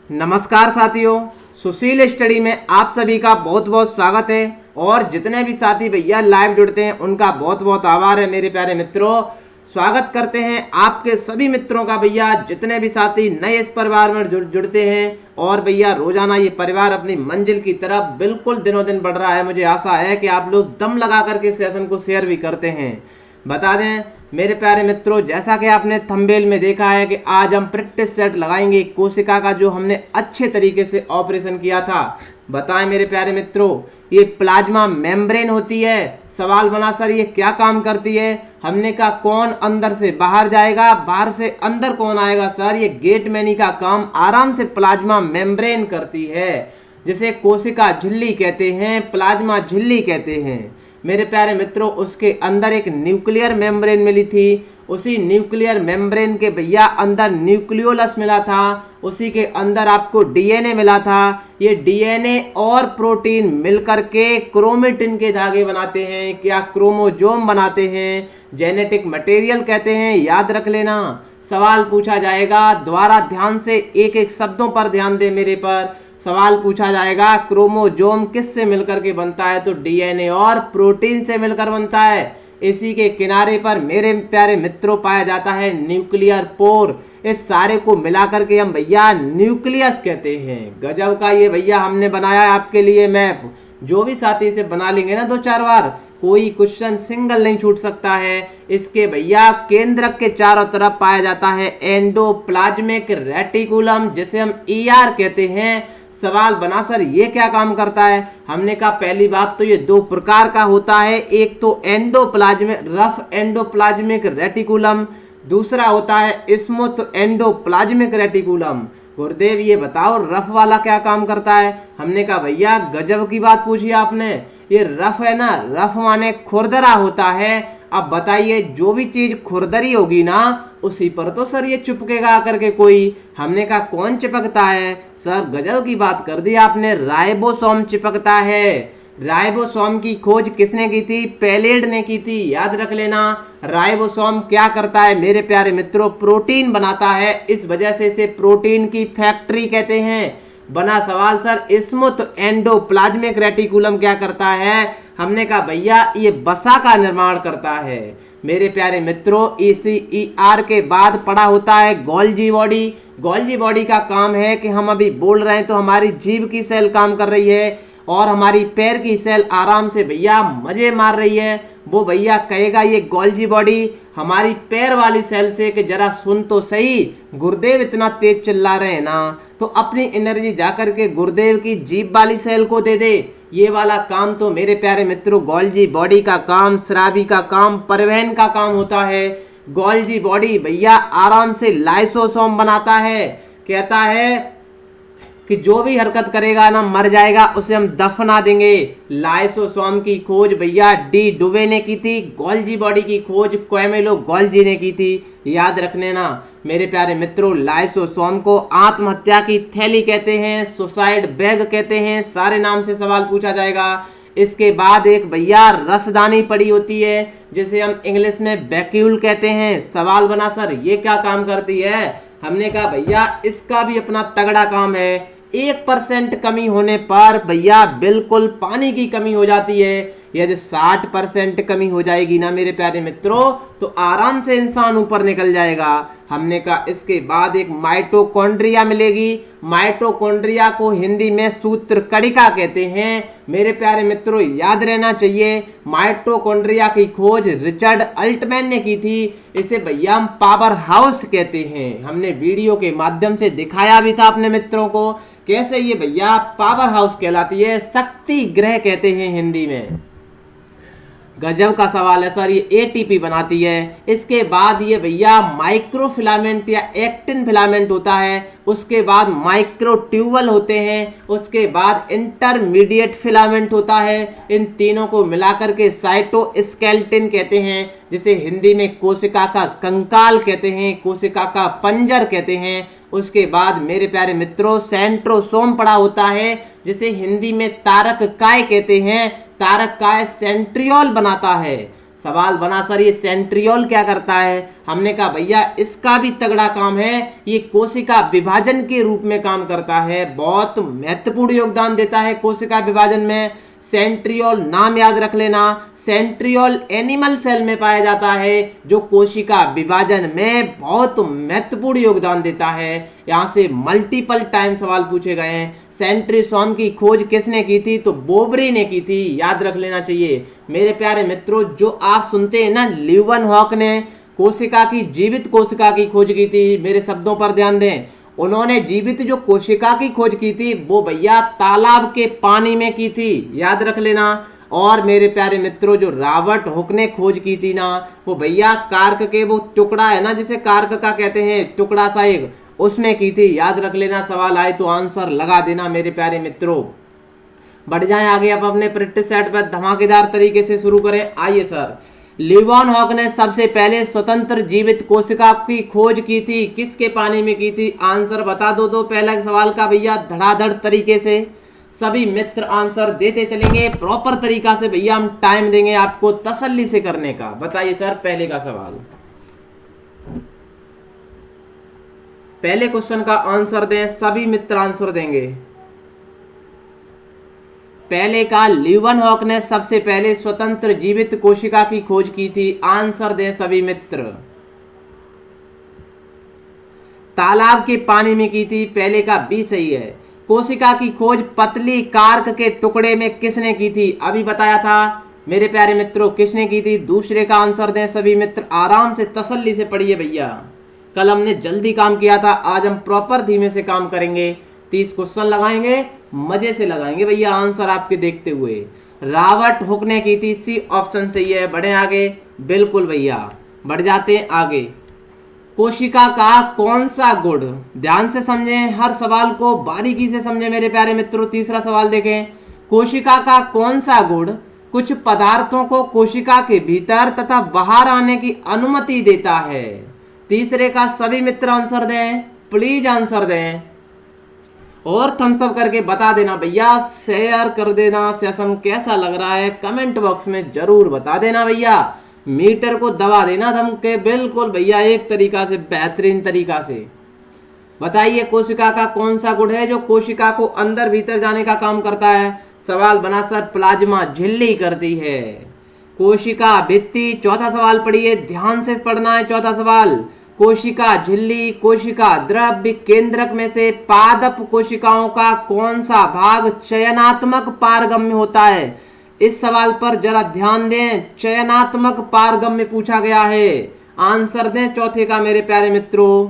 नमस्कार साथियों, सुशील स्टडी में आप सभी का बहुत बहुत स्वागत है। और जितने भी साथी भैया लाइव जुड़ते हैं उनका बहुत बहुत आभार है। मेरे प्यारे मित्रों, स्वागत करते हैं आपके सभी मित्रों का भैया, जितने भी साथी नए इस परिवार में जुड़ते हैं। और भैया रोजाना ये परिवार अपनी मंजिल की तरफ बिल्कुल दिनों दिन बढ़ रहा है। मुझे आशा है कि आप लोग दम लगा करके सेशन को शेयर भी करते हैं। बता दें मेरे प्यारे मित्रों, जैसा कि आपने थंबनेल में देखा है कि आज हम प्रैक्टिस सेट लगाएंगे कोशिका का, जो हमने अच्छे तरीके से ऑपरेशन किया था। बताएं मेरे प्यारे मित्रों, ये प्लाज्मा मेम्ब्रेन होती है। सवाल बना सर ये क्या काम करती है? हमने कहा कौन अंदर से बाहर जाएगा, बाहर से अंदर कौन आएगा? सर ये गेटमैनी का काम आराम से प्लाज्मा मेम्ब्रेन करती है, जिसे कोशिका झिल्ली कहते हैं, प्लाज्मा झिल्ली कहते हैं। मेरे प्यारे मित्रों, उसके अंदर एक न्यूक्लियर मेम्ब्रेन मिली थी। उसी न्यूक्लियर मेम्ब्रेन के भैया अंदर न्यूक्लियोलस मिला था। उसी के अंदर आपको डीएनए मिला था। ये डीएनए और प्रोटीन मिलकर के क्रोमेटिन के धागे बनाते हैं, क्या क्रोमोजोम बनाते हैं, जेनेटिक मटेरियल कहते हैं। याद रख लेना, सवाल पूछा जाएगा, द्वारा ध्यान से एक एक शब्दों पर ध्यान दे मेरे पर। सवाल पूछा जाएगा क्रोमोजोम किससे मिलकर के बनता है? तो डीएनए और प्रोटीन से मिलकर बनता है। इसी के किनारे पर मेरे प्यारे मित्रों पाया जाता है न्यूक्लियर पोर। इस सारे को मिलाकर के हम भैया न्यूक्लियस कहते हैं। गजब का ये भैया हमने बनाया है आपके लिए मैप। जो भी साथी से बना लेंगे ना 2-4 बार, कोई क्वेश्चन सिंगल नहीं छूट सकता है। इसके भैया केंद्रक के चारों तरफ पाया जाता है एंडोप्लाज्मिक रेटिकुलम, जिसे हम ईआर कहते हैं। सवाल बना सर ये क्या काम करता है? हमने कहा पहली बात तो ये 2 प्रकार का होता है। एक तो एंडोप्लाज्मिक रफ एंडोप्लाज्मिक रेटिकुलम, दूसरा होता है स्मूथ एंडोप्लाज्मिक रेटिकुलम। गुरुदेव ये बताओ रफ वाला क्या काम करता है? हमने कहा भैया गजब की बात पूछी आपने। ये रफ है ना, रफ माने खुरदरा होता है। अब बताइए जो भी चीज खुरदरी होगी ना, उसी पर तो सर ये चिपकेगा आकर के कोई। हमने कहा कौन चिपकता है? सर गजब की बात कर दी आपने, राइबोसोम चिपकता है। राइबोसोम की खोज किसने की थी? पेलेड ने की थी। याद रख लेना, राइबोसोम क्या करता है मेरे प्यारे मित्रों? प्रोटीन बनाता है। इस वजह से इसे प्रोटीन की फैक्ट्री कहते हैं। बना सवाल सर स्मूथ एंडोप्लाज्मिक रेटिकुलम क्या करता है? हमने कहा भैया ये वसा का निर्माण करता है। मेरे प्यारे मित्रों, ECER के बाद पड़ा होता है गोल्जी बॉडी। गोल्जी बॉडी का काम है कि हम अभी बोल रहे हैं तो हमारी जीभ की सेल काम कर रही है और हमारी पैर की सेल आराम से भैया मजे मार रही है। वो भैया कहेगा ये गोल्जी बॉडी हमारी पैर वाली सेल से कि जरा सुन तो सही, गुरुदेव इतना तेज चिल्ला रहे हैं ना, तो अपनी एनर्जी जाकर के गुरुदेव की जीभ वाली सेल को दे दे। ये वाला काम तो मेरे प्यारे मित्रों गोल्जी बॉडी का काम, श्रावी का काम, परिवहन का काम होता है। गोल्जी बॉडी भैया आराम से लाइसोसोम बनाता है। कहता है कि जो भी हरकत करेगा ना मर जाएगा, उसे हम दफना देंगे। लाइसोसोम की खोज भैया डी डुवे ने की थी। गोल्जी बॉडी की खोज कैमिलो गोल्जी ने की थी। याद रखने ना मेरे प्यारे मित्रों, लाइसोसोम को आत्महत्या की थैली कहते हैं, सुसाइड बैग कहते हैं, सारे नाम से सवाल पूछा जाएगा। इसके बाद एक भैया रसदानी पड़ी होती है, जिसे हम इंग्लिश में वैक्यूल कहते हैं। सवाल बना सर ये क्या काम करती है? हमने कहा भैया इसका भी अपना तगड़ा काम है। 1% कमी होने पर भैया बिल्कुल पानी की कमी हो जाती है। यदि 60% कमी हो जाएगी ना मेरे प्यारे मित्रों, तो आराम से इंसान ऊपर निकल जाएगा। हमने कहा इसके बाद एक माइटोकॉन्ड्रिया मिलेगी। माइटोकॉन्ड्रिया को हिंदी में सूत्रकणिका कहते हैं। मेरे प्यारे मित्रों याद रहना चाहिए, माइटोकॉन्ड्रिया की खोज रिचर्ड अल्टमैन ने की थी। इसे भैया हम पावर हाउस कहते हैं। हमने वीडियो के माध्यम से दिखाया भी था अपने मित्रों को कैसे ये भैया पावर हाउस कहलाती है, शक्ति ग्रह कहते हैं हिंदी में। गजब का सवाल है सर, ये एटीपी बनाती है। इसके बाद ये भैया माइक्रोफिलामेंट या एक्टिन फिलामेंट होता है। उसके बाद माइक्रोट्यूबल होते हैं। उसके बाद इंटरमीडिएट फिलामेंट होता है। इन तीनों को मिलाकर के साइटोस्केलेटन कहते हैं, जिसे हिंदी में कोशिका का कंकाल कहते हैं, कोशिका का पंजर कहते हैं। उसके बाद मेरे प्यारे मित्रों सेंट्रोसोम पड़ा होता है, जिसे हिंदी में तारक काय कहते हैं। तारक काय सेंट्रियोल बनाता है। सवाल बना सर ये सेंट्रियोल क्या करता है। हमने कहा भैया इसका भी तगड़ा काम है, ये कोशिका विभाजन के रूप में काम करता है, बहुत महत्वपूर्ण योगदान देता है कोशिका विभाजन में। सेंट्रियोल नाम याद रख लेना, सेंट्रियोल एनिमल सेल में पाया जाता है जो कोशिका विभाजन में बहुत महत्वपूर्ण योगदान देता है। यहाँ से मल्टीपल टाइम सवाल पूछे गए हैं। सेंट्रियोसोम की खोज किसने की थी, तो बोबरी ने की थी, याद रख लेना चाहिए मेरे प्यारे मित्रों। जो आप सुनते हैं ना लीवनहॉक ने कोशिका की, जीवित कोशिका की खोज की थी, मेरे शब्दों पर ध्यान दें, उन्होंने जीवित जो कोशिका की खोज की थी वो भैया तालाब के पानी में की थी, याद रख लेना। और मेरे प्यारे मित्रों जो रॉबर्ट हुक ने खोज की थी ना, वो भैया कार्क के वो टुकड़ा है ना जिसे कार्क का कहते हैं, टुकड़ा सा एक, उसमें की थी, याद रख लेना। सवाल आए तो आंसर लगा देना मेरे प्यारे मित्रों। बढ़ जाएं आगे, अब अपने प्रैक्टिस सेट पर धमाकेदार तरीके से शुरू करें। आइए सर, लीवनहॉक ने सबसे पहले स्वतंत्र जीवित कोशिका की खोज की थी, किसके पानी में की थी, आंसर बता दो। तो पहला सवाल का भैया धड़ाधड़ तरीके से सभी मित्र आंसर देते चलेंगे, प्रॉपर तरीका से भैया हम टाइम देंगे आपको तसल्ली से करने का। बताइए सर पहले का सवाल, पहले क्वेश्चन का आंसर दें, सभी मित्र आंसर देंगे। पहले का लीवनहॉक ने सबसे पहले स्वतंत्र जीवित कोशिका की खोज की थी, आंसर दें सभी मित्र। तालाब के पानी में की थी, पहले का बी सही है। कोशिका की खोज पतली कार्क के टुकड़े में किसने की थी, अभी बताया था मेरे प्यारे मित्रों, किसने की थी। दूसरे का आंसर दें सभी मित्र, आराम से तसल्ली से पढ़िए भैया, कल हमने जल्दी काम किया था, आज हम प्रॉपर धीमे से काम करेंगे। 30 क्वेश्चन लगाएंगे, मजे से लगाएंगे भैया, आंसर आपके देखते हुए। रॉबर्ट हुक ने की थी, सी ऑप्शन सही है। बढ़े आगे, बिल्कुल भैया बढ़ जाते हैं आगे। कोशिका का कौन सा गुण, ध्यान से समझें, हर सवाल को बारीकी से समझें मेरे प्यारे मित्रों। तीसरा सवाल देखें, कोशिका का कौन सा गुण कुछ पदार्थों को कोशिका के भीतर तथा बाहर आने की अनुमति देता है। तीसरे का सभी मित्र आंसर दें, प्लीज आंसर दें और थम्स अप करके बता देना भैया, शेयर कर देना। सेशन कैसा लग रहा है कमेंट बॉक्स में जरूर बता देना भैया, मीटर को दबा देना दम के, बिल्कुल भैया एक तरीका से, बेहतरीन तरीका से। बताइए कोशिका का कौन सा गुण है जो कोशिका को अंदर भीतर जाने का काम करता है। सवाल बना सर, प्लाज्मा झिल्ली करती है। कोशिका भित्ति, चौथा सवाल पढ़िए, ध्यान से पढ़ना है चौथा सवाल। कोशिका झिल्ली, कोशिका द्रव्य केंद्रक में से पादप कोशिकाओं का कौन सा भाग चयनात्मक पारगम्य होता है। इस सवाल पर जरा ध्यान दें, चयनात्मक पारगम्य पूछा गया है, आंसर दें चौथे का मेरे प्यारे मित्रों।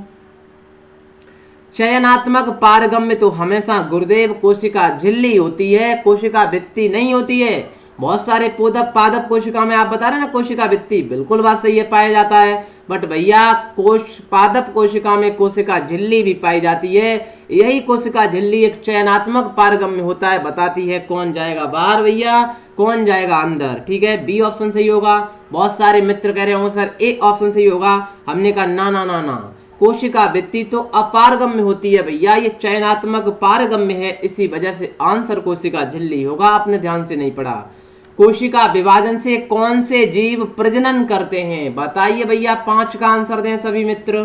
चयनात्मक पारगम्य तो हमेशा गुरुदेव कोशिका झिल्ली होती है, कोशिका भित्ति नहीं होती है। बहुत सारे पादप कोशिका में आप बता रहे ना कोशिका भित्ति, बिल्कुल बात सही है, पाया जाता है, बट भैया पादप कोशिका में कोशिका झिल्ली भी पाई जाती है। यही कोशिका झिल्ली एक चयनात्मक पारगम्य होता है, बताती है कौन जाएगा बाहर भैया, कौन जाएगा अंदर। ठीक है, बी ऑप्शन सही होगा। बहुत सारे मित्र कह रहे होंगे सर ए ऑप्शन सही होगा, हमने कहा ना ना ना ना, कोशिका भित्ति तो अपारगम्य होती है भैया, ये चयनात्मक पारगम्य है, इसी वजह से आंसर कोशिका झिल्ली होगा। आपने ध्यान से नहीं पढ़ा। कोशिका विभाजन से कौन से जीव प्रजनन करते हैं, बताइए भैया, 5 का आंसर दें सभी मित्र,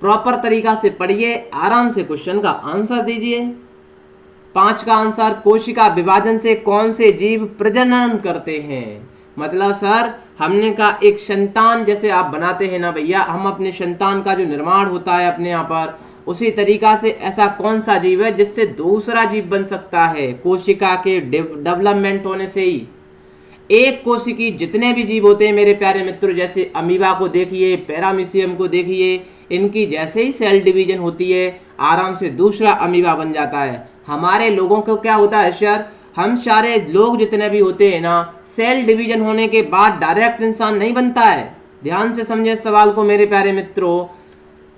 प्रॉपर तरीका से पढ़िए, आराम से क्वेश्चन का आंसर दीजिए। 5 का आंसर, कोशिका विभाजन से कौन से जीव प्रजनन करते हैं। मतलब सर हमने कहा एक संतान जैसे आप बनाते हैं ना भैया, हम अपने संतान का जो निर्माण होता है अपने यहाँ पर, उसी तरीका से ऐसा कौन सा जीव है जिससे दूसरा जीव बन सकता है। कोशिका के डेवलपमेंट होने से ही एक कोशिकी जितने भी जीव होते हैं मेरे प्यारे मित्रों, जैसे अमीबा को देखिए, पैरामीशियम को देखिए, इनकी जैसे ही सेल डिवीजन होती है आराम से दूसरा अमीबा बन जाता है। हमारे लोगों को क्या होता है सर, हम सारे लोग जितने भी होते हैं ना, सेल डिवीजन होने के बाद डायरेक्ट इंसान नहीं बनता है। ध्यान से समझे सवाल को मेरे प्यारे मित्रों।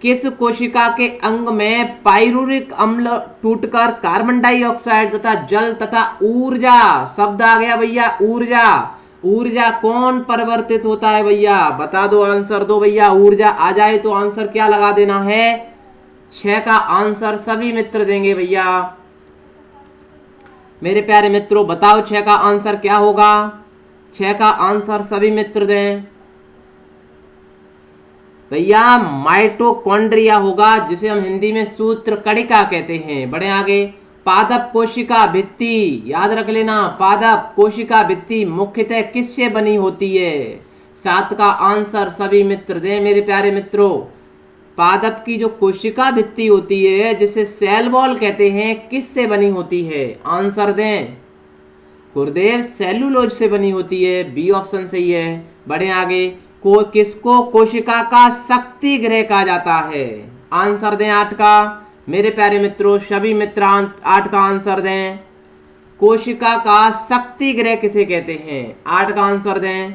किस कोशिका के अंग में पाइरूरिक अम्ल टूटकर कार्बन डाइऑक्साइड तथा जल तथा ऊर्जा, शब्द आ गया भैया ऊर्जा, ऊर्जा कौन परिवर्तित होता है भैया, बता दो, आंसर दो भैया। ऊर्जा आ जाए तो आंसर क्या लगा देना है, 6 का आंसर सभी मित्र देंगे भैया। मेरे प्यारे मित्रों बताओ 6 का आंसर क्या होगा। 6 का आंसर सभी मित्र दें भैया। माइटोकॉन्ड्रिया होगा, जिसे हम हिंदी में सूत्र कणिका कहते हैं। बढ़े आगे। पादप कोशिका भित्ति, याद रख लेना, पादप कोशिका भित्ति मुख्यतः किससे बनी होती है? 7 का आंसर सभी मित्र दें मेरे प्यारे मित्रों। पादप की जो कोशिका भित्ति होती है, जिसे सेल वॉल कहते हैं, किससे बनी होती है? आंसर दें गुरुदेव, सेलुलोज से बनी होती है। बी ऑप्शन सही है। बढ़े आगे। किसको कोशिका का शक्ति गृह कहा जाता है? आंसर दें 8 का मेरे प्यारे मित्रों। सभी मित्र 8 का आंसर दें। कोशिका का शक्ति गृह किसे कहते हैं? 8 का आंसर दें।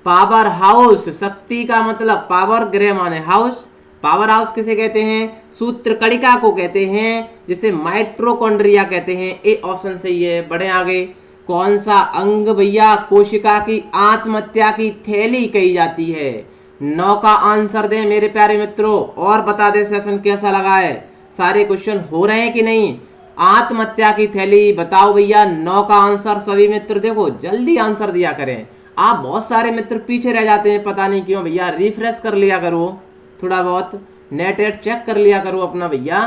पावर हाउस, शक्ति का मतलब पावर, गृह माने हाउस, पावर हाउस किसे कहते हैं? सूत्र कणिका को कहते हैं, जिसे माइटोकॉन्ड्रिया कहते हैं। ए ऑप्शन सही है। बढ़े आगे। कौन सा अंग भैया कोशिका की आत्महत्या की थैली कही जाती है? 9 का आंसर दें मेरे प्यारे मित्रों, और बता दें सेशन कैसा लगा है, सारे क्वेश्चन हो रहे हैं कि नहीं। आत्महत्या की थैली बताओ भैया। 9 का आंसर सभी मित्र देखो जल्दी आंसर दिया करें। आप बहुत सारे मित्र पीछे रह जाते हैं, पता नहीं क्यों भैया। रिफ्रेश कर लिया करो, थोड़ा बहुत नेट चेक कर लिया करो अपना भैया।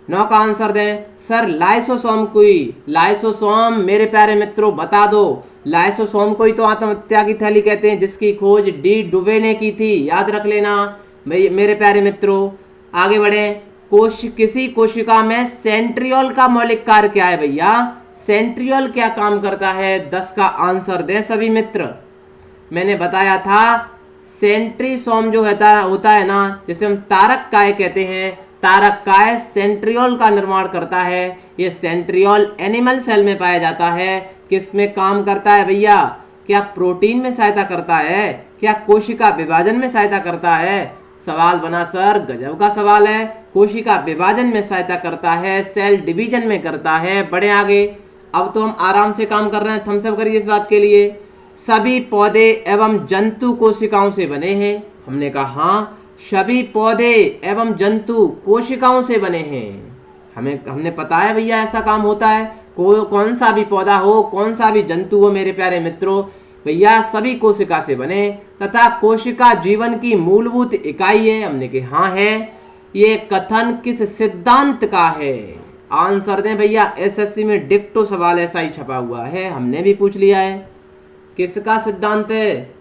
9 का आंसर दें सर। लाइसोसोम कोई, लाइसोसोम मेरे प्यारे मित्रों बता दो। लाइसोसोम को ही तो आत्महत्या की थैली कहते हैं, जिसकी खोज डी डुवे ने की थी, याद रख लेना मेरे प्यारे मित्रों। आगे बढ़े। किसी कोशिका में सेंट्रियोल का मौलिक कार्य क्या है भैया? सेंट्रियोल क्या काम करता है? 10 का आंसर दें सभी मित्र। मैंने बताया था सेंट्रीसोम जो होता है ना, जिसे हम तारक काय कहते हैं, तारक काय सेंट्रियोल का निर्माण करता है। ये सेंट्रियोल एनिमल सेल में पाया जाता है। किस में काम करता है भैया? क्या प्रोटीन में सहायता करता है? क्या कोशिका विभाजन में सहायता करता है? सवाल बना सर, गजब का सवाल है। कोशिका विभाजन में सहायता करता है, सेल डिवीजन में करता है। बढ़े आगे। अब तो हम आराम से काम कर रहे हैं, थम्स अप करिए इस बात के लिए। सभी पौधे एवं जंतु कोशिकाओं से बने हैं। हमने कहा हाँ, सभी पौधे एवं जंतु कोशिकाओं से बने हैं। हमने पता है भैया ऐसा काम होता है। कौन सा भी पौधा हो, कौन सा भी जंतु हो मेरे प्यारे मित्रों, भैया सभी कोशिका से बने, तथा कोशिका जीवन की मूलभूत इकाई है। हमने कहा हाँ है। ये कथन किस सिद्धांत का है? आंसर दें भैया। एसएससी में डिक्टो सवाल ऐसा ही छपा हुआ है, हमने भी पूछ लिया है। किसका सिद्धांत है?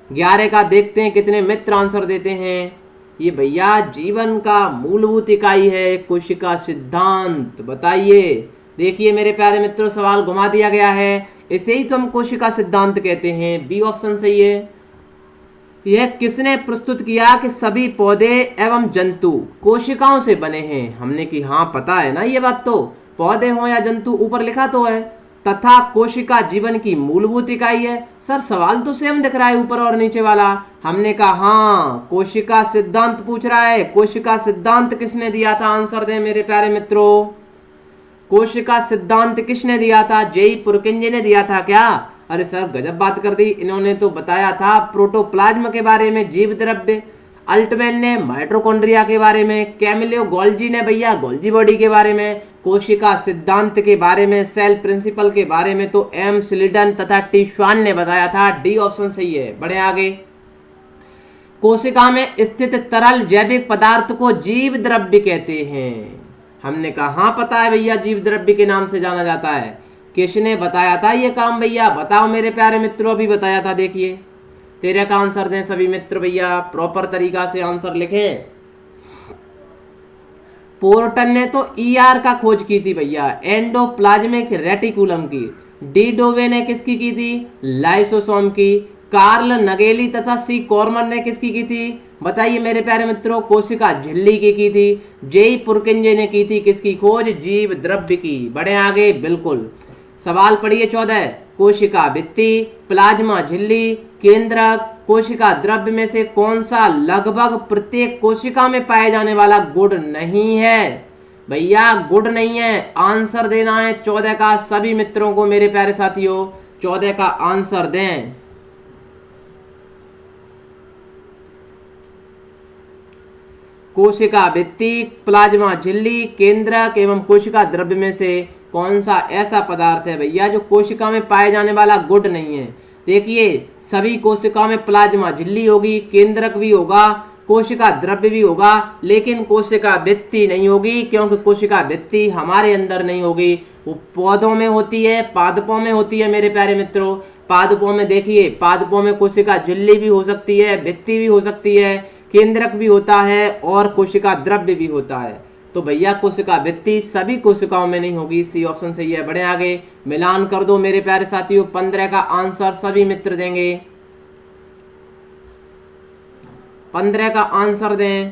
11 का देखते हैं कितने मित्र आंसर देते हैं। ये भैया जीवन का मूलभूत इकाई है कोशिका सिद्धांत। बताइए। देखिए मेरे प्यारे मित्रों, सवाल घुमा दिया गया है, इसे ही तो हम कोशिका सिद्धांत कहते हैं। बी ऑप्शन सही है। यह किसने प्रस्तुत किया कि सभी पौधे एवं जंतु कोशिकाओं से बने हैं? हमने कि हाँ पता है ना ये बात, तो पौधे हो या जंतु ऊपर लिखा तो है, तथा कोशिका जीवन की मूलभूत इकाई है। सर सवाल तो सेम दिख रहा है ऊपर और नीचे वाला। हमने कहा हाँ, कोशिका सिद्धांत पूछ रहा है। कोशिका सिद्धांत किसने दिया था? आंसर दें मेरे प्यारे मित्रों। कोशिका सिद्धांत किसने दिया था? जेई पुरकिंजे ने दिया था क्या? अरे सर गजब बात कर दी। इन्होंने तो बताया था प्रोटोप्लाज्म के बारे में, जीव द्रव्य। अल्टमैन ने माइटोकॉन्ड्रिया के बारे में, कैमिलियो गोल्जी ने भैया गोल्जी बॉडी के बारे में, कोशिका सिद्धांत के बारे में, सेल प्रिंसिपल के बारे में तो एम स्लिडन तथा टी श्वान ने बताया था। डी ऑप्शन सही है। बढ़े आगे। कोशिका में स्थित तरल जैविक पदार्थ को जीव द्रव्य कहते हैं। हमने कहा हाँ पता है भैया, जीव द्रव्य के नाम से जाना जाता है। किसने बताया था ये काम भैया? बताओ मेरे प्यारे मित्रों। अभी बताया था, देखिए। 13 का आंसर दें सभी मित्र भैया, प्रॉपर तरीका से आंसर लिखें। पोर्टन ने तो ईआर का खोज की थी भैया, एंडोप्लाज्मिक रेटिकुलम की। डी डोवे ने किसकी की थी? लाइसोसोम की। कार्ल नगेली तथा सी कॉर्मन ने किसकी की थी? बताइए मेरे प्यारे मित्रों। कोशिका झिल्ली की थी। जेई पुरकिंजे ने की थी किसकी खोज? जीव द्रव्य की। बढ़े आगे। बिल्कुल। सवाल पढ़िए 14। कोशिका भित्ति, प्लाज्मा झिल्ली, केंद्रक, कोशिका द्रव्य में से कौन सा लगभग प्रत्येक कोशिका में पाए जाने वाला गुण नहीं है? भैया गुण नहीं है, आंसर देना है 14 का सभी मित्रों को मेरे प्यारे साथियों। 14 का आंसर दें। कोशिका भित्ति, प्लाज्मा झिल्ली, केंद्रक एवं कोशिका द्रव्य में से कौन सा ऐसा पदार्थ है भैया जो कोशिका में पाए जाने वाला गुड नहीं है? देखिए, सभी कोशिका में प्लाज्मा झिल्ली होगी, केंद्रक भी होगा, कोशिका द्रव्य भी होगा, लेकिन कोशिका भित्ति नहीं होगी, क्योंकि कोशिका भित्ति हमारे अंदर नहीं होगी, वो पौधों में होती है, पादपों में होती है मेरे प्यारे मित्रों। पादपों में देखिए, पादपों में कोशिका झिल्ली भी हो सकती है, भित्ति भी हो सकती है, केंद्रक भी होता है और कोशिका द्रव्य भी होता है। तो भैया कोशिका भित्ति सभी कोशिकाओं में नहीं होगी, सी ऑप्शन सही है। बढ़े आगे, मिलान कर दो मेरे प्यारे साथियों। 15 का आंसर सभी मित्र देंगे, 15 का आंसर दें।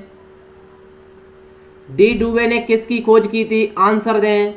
डी डुवे ने किसकी खोज की थी? आंसर दें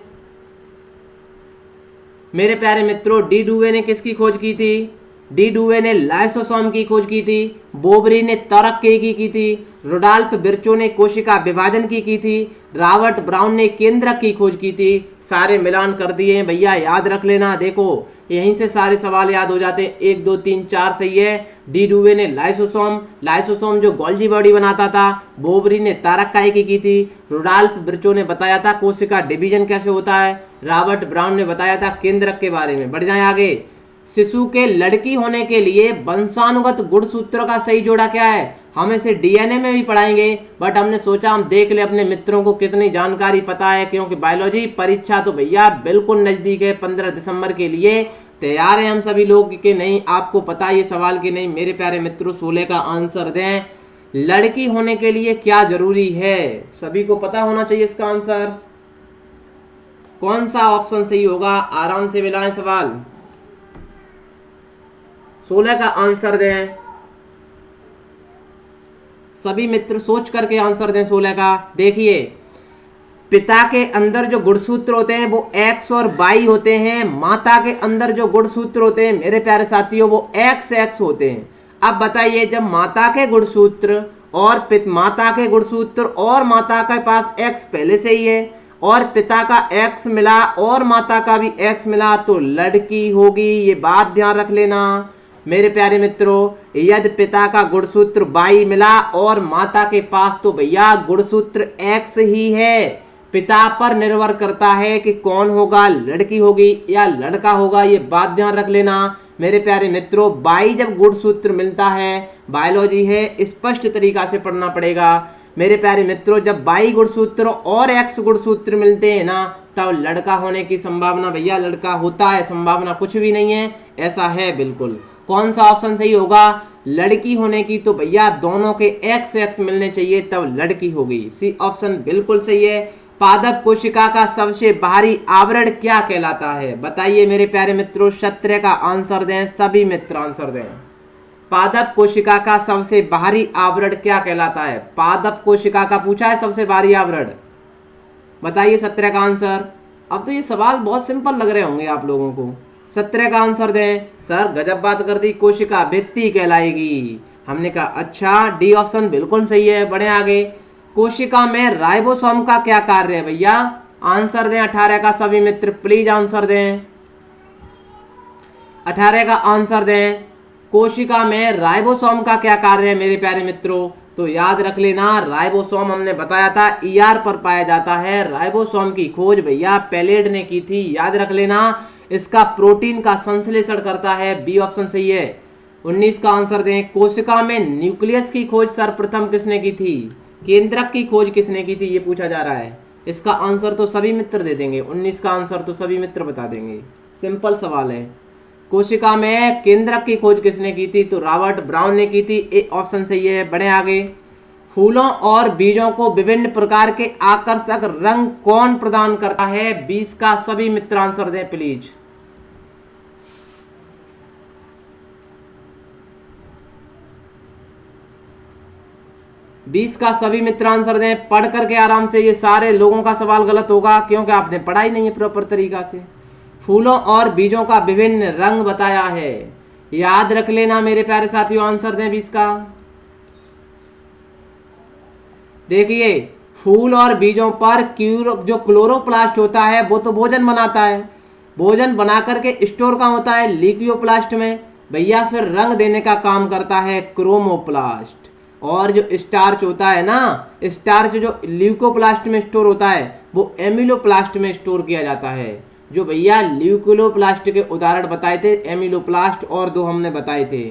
मेरे प्यारे मित्रों। डी डुवे ने किसकी खोज की थी? डी डुवे ने लाइसोसोम की खोज की थी, बोबरी ने तरक्के की थी, रुडॉल्फ विर्चो ने कोशिका विभाजन की थी, रॉबर्ट ब्राउन ने केंद्रक की खोज की थी। सारे मिलान कर दिए भैया, याद रख लेना। देखो यहीं से सारे सवाल याद हो जाते हैं। 1 2 3 4 सही है। डी डुवे ने लाइसोसोम जो गोल्जी बॉडी बनाता था, बोबरी ने तारक्काई की थी, रुडॉल्फ विर्चो ने बताया था कोशिका डिवीजन कैसे होता है, रॉबर्ट ब्राउन ने बताया था केंद्रक के बारे में। बढ़ जाए आगे। शिशु के लड़की होने के लिए वंशानुगत गुणसूत्र का सही जोड़ा क्या है? हम इसे डीएनए में भी पढ़ाएंगे, बट हमने सोचा हम देख ले अपने मित्रों को कितनी जानकारी पता है, क्योंकि बायोलॉजी परीक्षा तो भैया बिल्कुल नजदीक है। 15 दिसंबर के लिए तैयार हैं हम सभी लोग कि नहीं? आपको पता है ये सवाल कि नहीं? मेरे प्यारे मित्रों 16 का आंसर दें। लड़की होने के लिए क्या जरूरी है? सभी को पता होना चाहिए इसका आंसर। कौन सा ऑप्शन सही होगा? आराम से मिलाएं सवाल। 16 का आंसर दें। सभी मित्र सोच करके आंसर दें 16 का। देखिए, पिता के अंदर जो गुणसूत्र होते हैं वो X और Y होते हैं, माता के अंदर जो गुणसूत्र होते हैं मेरे प्यारे साथियों वो XX होते हैं। अब बताइए, जब माता के गुणसूत्र और माता के पास X पहले से ही है और पिता का X मिला और माता का भी X मिला तो लड़की होगी। ये बात ध्यान रख लेना मेरे प्यारे मित्रों। यदि पिता का गुणसूत्र Y मिला और माता के पास तो भैया गुणसूत्र X ही है। पिता पर निर्भर करता है कि कौन होगा, लड़की होगी या लड़का होगा। ये बात ध्यान रख लेना मेरे प्यारे मित्रों। Y जब गुणसूत्र मिलता है, बायोलॉजी है, स्पष्ट तरीका से पढ़ना पड़ेगा मेरे प्यारे मित्रों। जब Y गुणसूत्र और X गुणसूत्र मिलते हैं ना, तब लड़का होने की संभावना भैया लड़का होता है, संभावना कुछ भी नहीं है, ऐसा है बिल्कुल। कौन सा ऑप्शन सही होगा? लड़की होने की तो भैया दोनों के XX मिलने चाहिए, तब लड़की होगी। सी ऑप्शन बिल्कुल सही है। पादप कोशिका का सबसे बाहरी आवरण क्या कहलाता है? बताइए मेरे प्यारे मित्रों। 17 का आंसर दें, सभी मित्र आंसर दें। पादप कोशिका का सबसे बाहरी आवरण क्या कहलाता है? पादप कोशिका का पूछा है सबसे बाहरी आवरण, बताइए 17 का आंसर। अब तो ये सवाल बहुत सिंपल लग रहे होंगे आप लोगों को। 17 का आंसर दें। सर गजब बात कर दी, कोशिका भित्ति कहलाएगी। हमने कहा अच्छा, डी ऑप्शन बिल्कुल सही है। बढ़े आगे। कोशिका में राइबोसोम का क्या कार्य है भैया? आंसर दें 18 का सभी मित्र, प्लीज आंसर दें। 18 का आंसर दें। कोशिका में राइबोसोम का क्या कार्य है मेरे प्यारे मित्रों? तो याद रख लेना, राइबोसोम हमने बताया था ER पर पाया जाता है। राइबोसोम की खोज भैया पैलेड ने की थी, याद रख लेना। इसका प्रोटीन का संश्लेषण करता है, बी ऑप्शन सही है। 19 का आंसर दें। कोशिका में न्यूक्लियस की खोज सर्वप्रथम किसने की थी? केंद्रक की खोज किसने की थी, ये पूछा जा रहा है। इसका आंसर तो सभी मित्र दे देंगे, 19 का आंसर तो सभी मित्र बता देंगे। सिंपल सवाल है। कोशिका में केंद्रक की खोज किसने की थी? तो रॉबर्ट ब्राउन ने की थी, ए ऑप्शन सही है। बढ़े आगे। फूलों और बीजों को विभिन्न प्रकार के आकर्षक रंग कौन प्रदान करता है? 20 का सभी मित्र आंसर दें प्लीज। बीस का सभी मित्र आंसर दें। पढ़ करके आराम से, ये सारे लोगों का सवाल गलत होगा क्योंकि आपने पढ़ाई नहीं है प्रॉपर तरीका से। फूलों और बीजों का विभिन्न रंग बताया है, याद रख लेना मेरे प्यारे साथियों। आंसर दें 20 का। देखिए, फूल और बीजों पर जो क्लोरोप्लास्ट होता है वो तो भोजन बनाता है, भोजन बना करके स्टोर कहाँ होता है? लिक्योप्लास्ट में भैया। फिर रंग देने का काम करता है क्रोमोप्लास्ट। और जो स्टार्च होता है ना, स्टार्च जो ल्यूकोप्लास्ट में स्टोर होता है वो एमिलोप्लास्ट में स्टोर किया जाता है। जो भैया ल्यूकोप्लास्ट के उदाहरण बताए थे, एमिलोप्लास्ट और दो हमने बताए थे।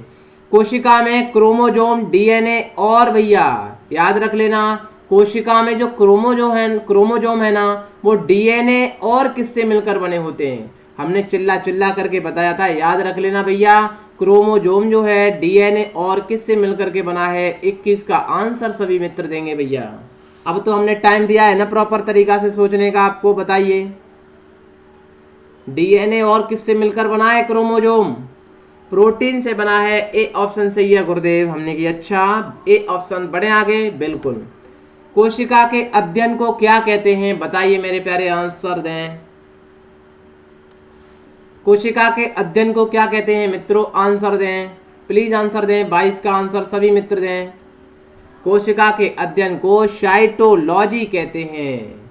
कोशिका में क्रोमोजोम, डीएनए और भैया याद रख लेना, कोशिका में जो क्रोमोजोम है ना, वो डीएनए और किससे मिलकर बने होते हैं। हमने चिल्ला चिल्ला करके बताया था, याद रख लेना भैया। क्रोमोजोम जो है डीएनए और किससे मिलकर के बना है। 21 का आंसर सभी मित्र देंगे भैया। अब तो हमने टाइम दिया है ना प्रॉपर तरीका से सोचने का, आपको बताइए डीएनए और किससे मिलकर बना है क्रोमोजोम। प्रोटीन से बना है। ए ऑप्शन सही है गुरुदेव, हमने की अच्छा ए ऑप्शन। बढ़े आगे, बिल्कुल। कोशिका के अध्ययन को क्या कहते हैं, बताइए मेरे प्यारे, आंसर दें। कोशिका के अध्ययन को क्या कहते हैं मित्रों, आंसर दें, प्लीज आंसर दें। 22 का आंसर सभी मित्र दें। कोशिका के अध्ययन को साइटोलॉजी कहते हैं।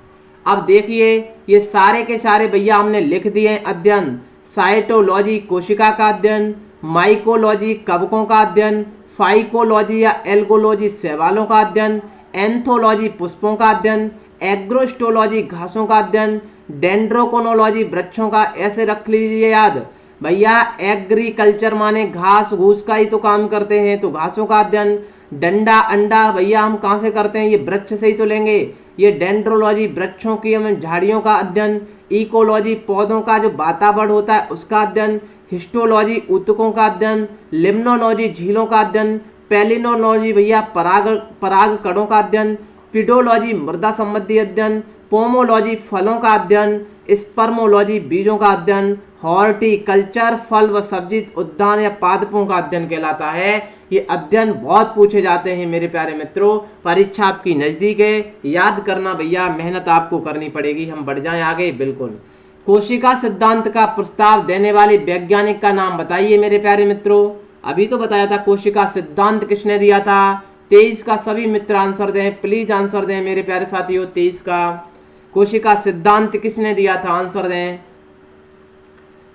अब देखिए ये सारे के सारे भैया हमने लिख दिए अध्ययन। साइटोलॉजी कोशिका का अध्ययन, माइकोलॉजी कवकों का अध्ययन, फाइकोलॉजी या एल्गोलॉजी शैवालों का अध्ययन, एंथोलॉजी पुष्पों का अध्ययन, एग्रोस्टोलॉजी घासों का अध्ययन, डेंड्रोकोनोलॉजी वृक्षों का। ऐसे रख लीजिए याद भैया। एग्रीकल्चर माने घास घूस का ही तो काम करते हैं, तो घासों का अध्ययन। डंडा अंडा भैया हम कहाँ से करते हैं, ये वृक्ष से ही तो लेंगे। ये डेंड्रोलॉजी वृक्षों की, हम झाड़ियों का अध्ययन। इकोलॉजी पौधों का जो वातावरण होता है उसका अध्ययन। हिस्टोलॉजी ऊतकों का अध्ययन। लिम्नोलॉजी झीलों का अध्ययन। पेलिनोलॉजी भैया पराग कणों का अध्ययन। पिडोलॉजी मृदा संबंधी अध्ययन। पोमोलॉजी फलों का अध्ययन। स्पर्मोलॉजी बीजों का अध्ययन। हॉर्टिकल्चर फल व सब्जी उद्यान या पादपों का अध्ययन कहलाता है। ये अध्ययन बहुत पूछे जाते हैं मेरे प्यारे मित्रों, परीक्षा आपकी नजदीक है, याद करना भैया, मेहनत आपको करनी पड़ेगी। हम बढ़ जाएं आगे, बिल्कुल। कोशिका सिद्धांत का प्रस्ताव देने वाले वैज्ञानिक का नाम बताइए मेरे प्यारे मित्रों। अभी तो बताया था कोशिका सिद्धांत किसने दिया था। 23 का सभी मित्र आंसर दें, प्लीज आंसर दें मेरे प्यारे साथियों। 23 का कोशिका सिद्धांत किसने दिया था, आंसर दें।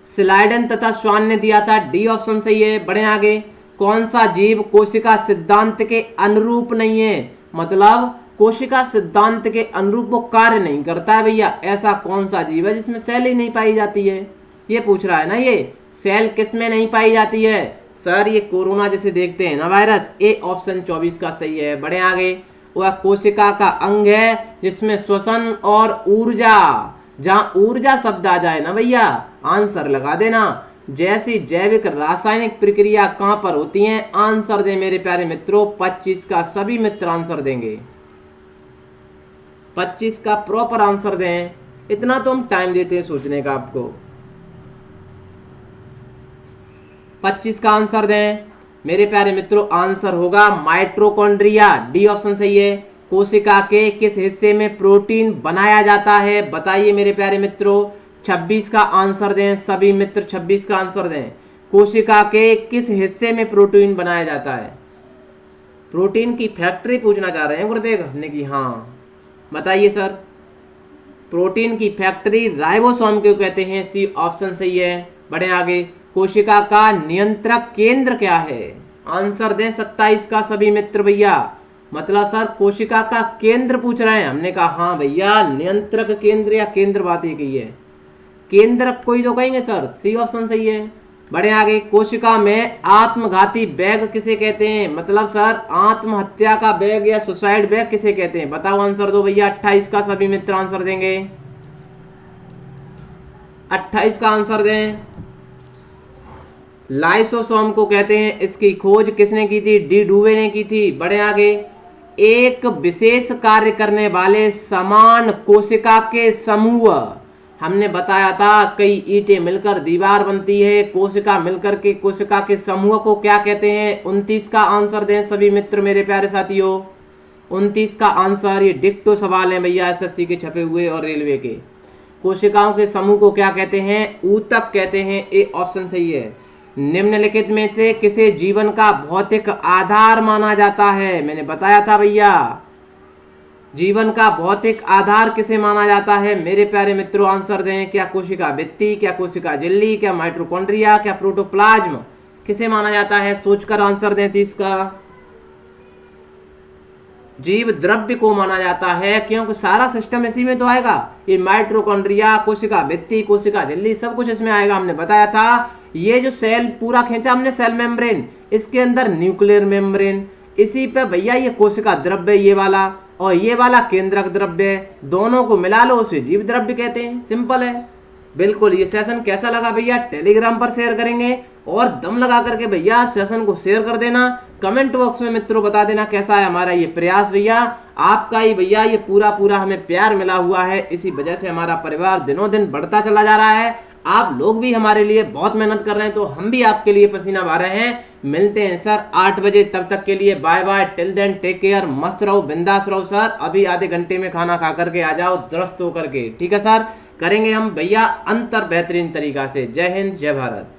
स्लाइडन तथा स्वान ने दिया था, डी ऑप्शन सही है। बढ़े आगे। कौन सा जीव कोशिका सिद्धांत के अनुरूप नहीं है, मतलब कोशिका सिद्धांत के अनुरूप वो कार्य नहीं करता है भैया। ऐसा कौन सा जीव है जिसमें सेल ही नहीं पाई जाती है, ये पूछ रहा है ना। ये सेल किस में नहीं पाई जाती है सर, ये कोरोना जैसे देखते हैं ना वायरस। ए ऑप्शन 24 का सही है। बढ़े आगे। वह कोशिका का अंग है जिसमें श्वसन और ऊर्जा, जहां ऊर्जा शब्द आ जाए ना भैया आंसर लगा देना। जैसी जैविक रासायनिक प्रक्रिया कहां पर होती हैं, आंसर दे मेरे प्यारे मित्रों। 25 का सभी मित्र आंसर देंगे, 25 का प्रॉपर आंसर दें। इतना तो हम टाइम देते हैं सोचने का आपको। 25 का आंसर दें मेरे प्यारे मित्रों। आंसर होगा माइटोकॉन्ड्रिया, डी ऑप्शन सही है। कोशिका के किस हिस्से में प्रोटीन बनाया जाता है, बताइए मेरे प्यारे मित्रों। 26 का आंसर दें सभी मित्र, 26 का आंसर दें। कोशिका के किस हिस्से में प्रोटीन बनाया जाता है। प्रोटीन की फैक्ट्री पूछना चाह रहे हैं गुरुदेव ने कि हाँ, बताइए सर। प्रोटीन की फैक्ट्री राइबोसोम को कहते हैं, सी ऑप्शन सही है। बढ़े आगे। कोशिका का नियंत्रक केंद्र क्या है, आंसर दें 27 का सभी मित्र भैया। मतलब सर कोशिका का केंद्र पूछ रहे हैं, हमने कहा हाँ भैया नियंत्रक केंद्र या केंद्र बात ही कही है, केंद्रक कोई तो कहेंगे सर, सी ऑप्शन सही है। बढ़े आगे। कोशिका में आत्मघाती बैग किसे कहते हैं, मतलब सर आत्महत्या का बैग या सुसाइड बैग किसे कहते हैं, बताओ आंसर दो भैया। 28 का सभी मित्र आंसर देंगे, 28 का आंसर दें। लाइसोसोम को कहते हैं, इसकी खोज किसने की थी, डी डुवे ने की थी। बढ़े आगे। एक विशेष कार्य करने वाले समान कोशिका के समूह, हमने बताया था कई ईंटें मिलकर दीवार बनती है, कोशिका मिलकर के कोशिका के समूह को क्या कहते हैं। 29 का आंसर दें सभी मित्र मेरे प्यारे साथियों। 29 का आंसर, ये डिक्टो सवाल है भैया एसएससी के छपे हुए और रेलवे के। कोशिकाओं के समूह को क्या कहते हैं, ऊतक कहते हैं, ए ऑप्शन सही है। निम्नलिखित में से किसे जीवन का भौतिक आधार माना जाता है, मैंने बताया था भैया जीवन का भौतिक आधार किसे माना जाता है मेरे प्यारे मित्रों, आंसर दें। क्या कोशिका भित्ति, क्या कोशिका झिल्ली, क्या माइटोकॉन्ड्रिया, क्या प्रोटोप्लाज्म, किसे माना जाता है, सोचकर आंसर दें 30 का। जीव द्रव्य को माना जाता है, क्योंकि सारा सिस्टम इसी में तो आएगा। ये माइटोकॉन्ड्रिया, कोशिका भित्ति, कोशिका झिल्ली, सब कुछ इसमें आएगा। हमने बताया था ये जो सेल पूरा खींचा हमने सेल मेम्ब्रेन, इसके अंदर न्यूक्लियर मेम्ब्रेन, इसी पे भैया ये कोशिका द्रव्य ये वाला और ये वाला केंद्रक द्रव्य, दोनों को मिला लो उसे जीव द्रव्य कहते हैं। सिंपल है बिल्कुल। ये सेशन कैसा लगा भैया टेलीग्राम पर शेयर करेंगे और दम लगा करके भैया सेशन को शेयर कर देना। कमेंट बॉक्स में मित्रों बता देना कैसा है हमारा ये प्रयास। भैया आपका ही भैया ये पूरा हमें प्यार मिला हुआ है, इसी वजह से हमारा परिवार दिनों दिन बढ़ता चला जा रहा है। आप लोग भी हमारे लिए बहुत मेहनत कर रहे हैं, तो हम भी आपके लिए पसीना बहा रहे हैं। मिलते हैं सर 8 बजे, तब तक के लिए bye bye, till then take care, मस्त रहो, बिंदास रहो सर। अभी आधे घंटे में खाना खा करके आ जाओ दुरुस्त होकर के, ठीक है सर। करेंगे हम भैया अंतर बेहतरीन तरीका से। जय हिंद, जय भारत।